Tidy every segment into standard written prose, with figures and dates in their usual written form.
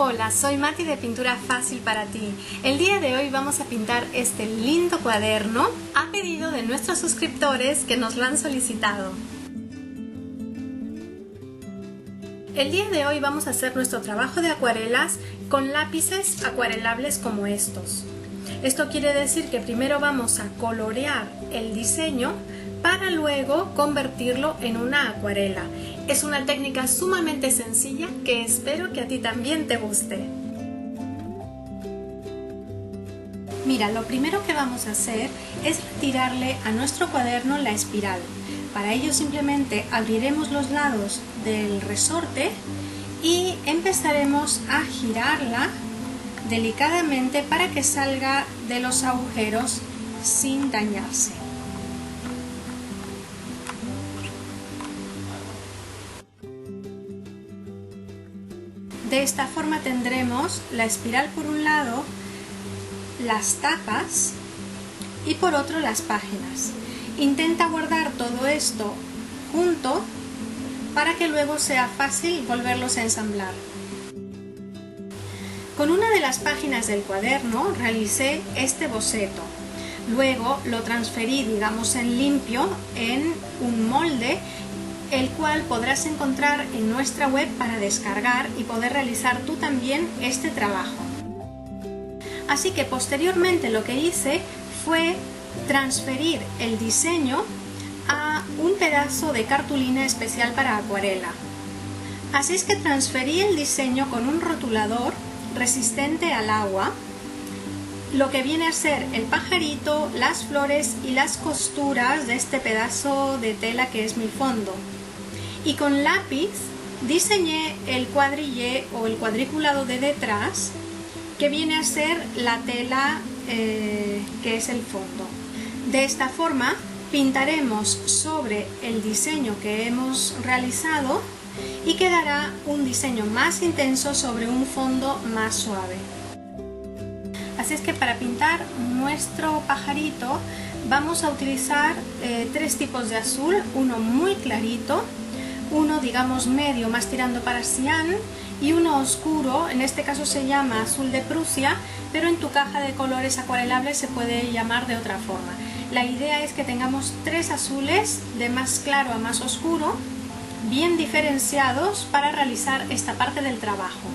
Hola, soy Mati de Pintura Fácil para ti. El día de hoy vamos a pintar este lindo cuaderno a pedido de nuestros suscriptores que nos lo han solicitado. El día de hoy vamos a hacer nuestro trabajo de acuarelas con lápices acuarelables como estos. Esto quiere decir que primero vamos a colorear el diseño para luego convertirlo en una acuarela. Es una técnica sumamente sencilla que espero que a ti también te guste. Mira, lo primero que vamos a hacer es retirarle a nuestro cuaderno la espiral. Para ello simplemente abriremos los lados del resorte y empezaremos a girarla delicadamente para que salga de los agujeros sin dañarse. De esta forma tendremos la espiral por un lado, las tapas y por otro las páginas. Intenta guardar todo esto junto para que luego sea fácil volverlos a ensamblar. Con una de las páginas del cuaderno realicé este boceto. Luego lo transferí, digamos, en limpio en un molde, el cual podrás encontrar en nuestra web para descargar y poder realizar tú también este trabajo. Así que posteriormente lo que hice fue transferir el diseño a un pedazo de cartulina especial para acuarela. Así es que transferí el diseño con un rotulador resistente al agua, lo que viene a ser el pajarito, las flores y las costuras de este pedazo de tela que es mi fondo. Y con lápiz diseñé el cuadrillé o el cuadriculado de detrás, que viene a ser la tela que es el fondo. De esta forma pintaremos sobre el diseño que hemos realizado y quedará un diseño más intenso sobre un fondo más suave. Así es que para pintar nuestro pajarito vamos a utilizar tres tipos de azul, uno muy clarito, uno digamos medio más tirando para cian y uno oscuro, en este caso se llama azul de Prusia, pero en tu caja de colores acuarelables se puede llamar de otra forma. La idea es que tengamos tres azules de más claro a más oscuro, bien diferenciados para realizar esta parte del trabajo.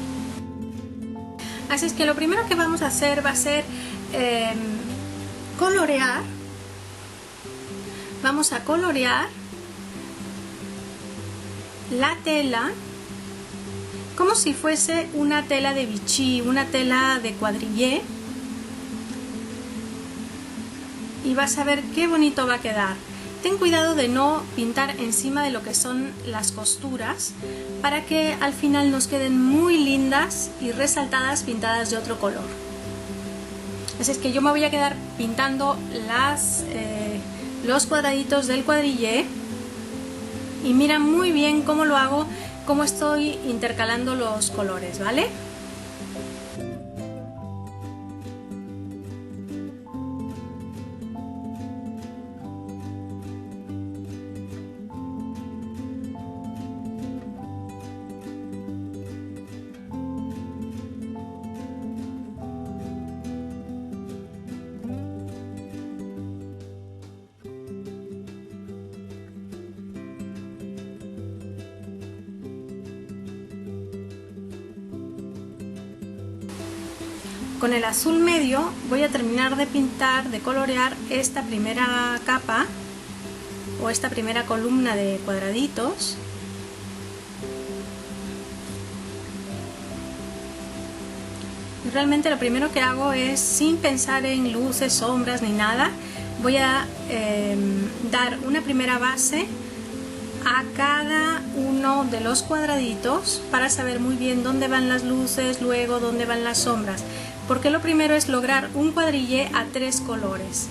Así es que lo primero que vamos a hacer va a ser colorear. Vamos a colorear la tela como si fuese una tela de bichí, una tela de cuadrillé, y vas a ver qué bonito va a quedar. Ten cuidado de no pintar encima de lo que son las costuras para que al final nos queden muy lindas y resaltadas pintadas de otro color. Así es que yo me voy a quedar pintando los cuadraditos del cuadrillé y mira muy bien cómo lo hago, cómo estoy intercalando los colores, ¿vale? Con el azul medio voy a terminar de pintar, de colorear esta primera capa o esta primera columna de cuadraditos. Y realmente lo primero que hago es, sin pensar en luces, sombras ni nada, voy a dar una primera base a cada uno de los cuadraditos para saber muy bien dónde van las luces, luego dónde van las sombras, porque lo primero es lograr un cuadrillé a tres colores.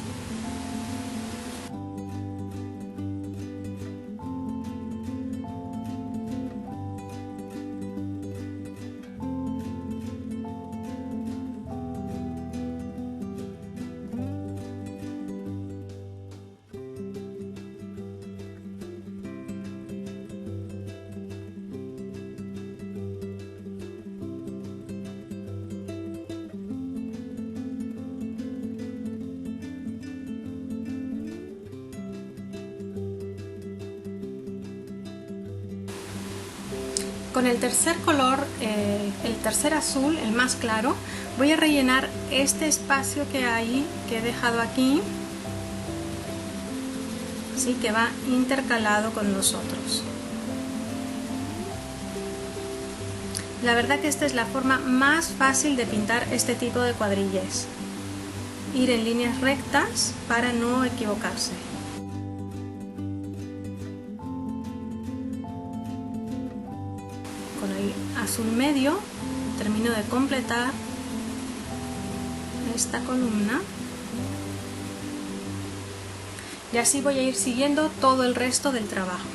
Con el tercer color, el tercer azul, el más claro, voy a rellenar este espacio que hay, que he dejado aquí, ¿sí? Que va intercalado con los otros. La verdad que esta es la forma más fácil de pintar este tipo de cuadrillés. Ir en líneas rectas para no equivocarse. Con el azul medio termino de completar esta columna y así voy a ir siguiendo todo el resto del trabajo.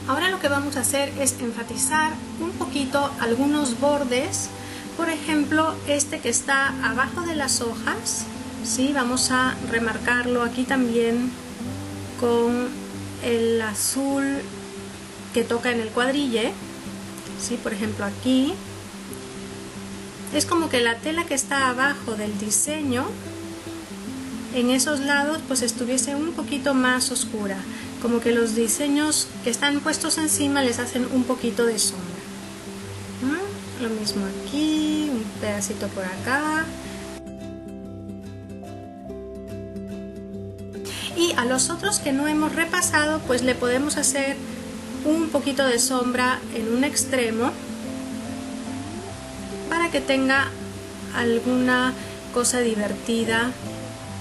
Ahora lo que vamos a hacer es enfatizar un poquito algunos bordes, por ejemplo este que está abajo de las hojas, ¿sí? Vamos a remarcarlo aquí también con el azul que toca en el cuadrille, ¿sí? Por ejemplo aquí es como que la tela que está abajo del diseño en esos lados pues estuviese un poquito más oscura, como que los diseños que están puestos encima les hacen un poquito de sombra. Lo mismo aquí, un pedacito por acá. Y a los otros que no hemos repasado pues le podemos hacer un poquito de sombra en un extremo para que tenga alguna cosa divertida.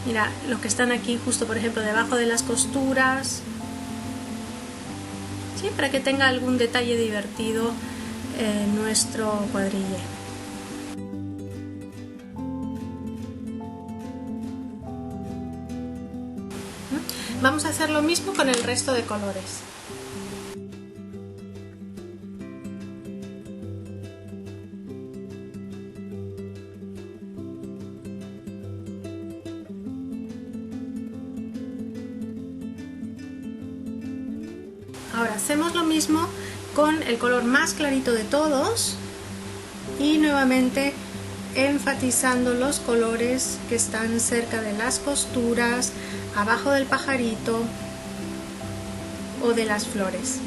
Mira, los que están aquí justo por ejemplo debajo de las costuras, ¿sí? Para que tenga algún detalle divertido en nuestro cuadrille. Vamos a hacer lo mismo con el resto de colores. Ahora hacemos lo mismo con el color más clarito de todos y nuevamente enfatizando los colores que están cerca de las costuras, abajo del pajarito o de las flores.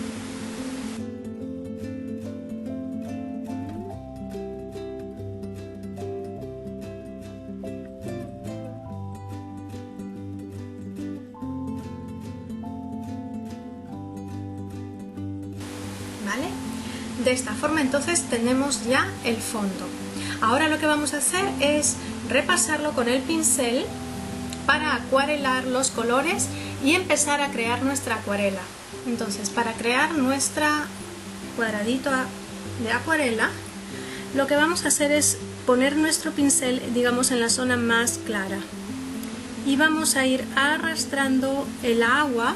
¿Vale? De esta forma entonces tenemos ya el fondo. Ahora lo que vamos a hacer es repasarlo con el pincel para acuarelar los colores y empezar a crear nuestra acuarela. Entonces, para crear nuestra cuadradito de acuarela, lo que vamos a hacer es poner nuestro pincel, digamos, en la zona más clara y vamos a ir arrastrando el agua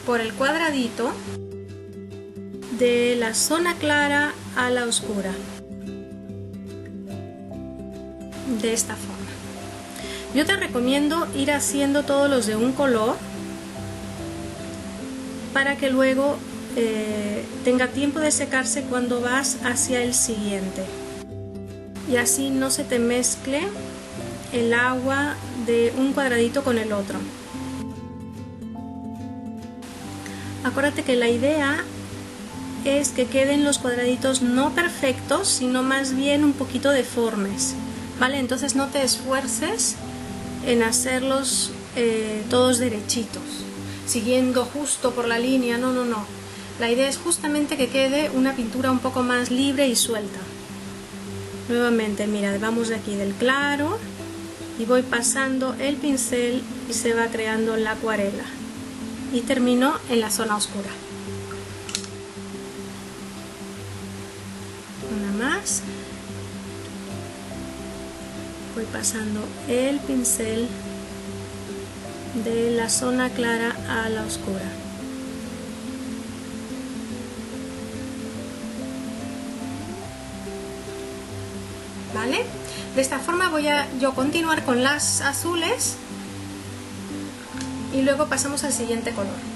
por el cuadradito de la zona clara a la oscura, de esta forma. Yo te recomiendo ir haciendo todos los de un color para que luego tenga tiempo de secarse cuando vas hacia el siguiente y así no se te mezcle el agua de un cuadradito con el otro. Acuérdate que la idea es que queden los cuadraditos no perfectos, sino más bien un poquito deformes, ¿vale? Entonces no te esfuerces en hacerlos todos derechitos, siguiendo justo por la línea, no. La idea es justamente que quede una pintura un poco más libre y suelta. Nuevamente, mira, vamos de aquí del claro y voy pasando el pincel y se va creando la acuarela y termino en la zona oscura. Una más Voy pasando el pincel de la zona clara a la oscura. ¿Vale? De esta forma voy a yo continuar con las azules y luego pasamos al siguiente color.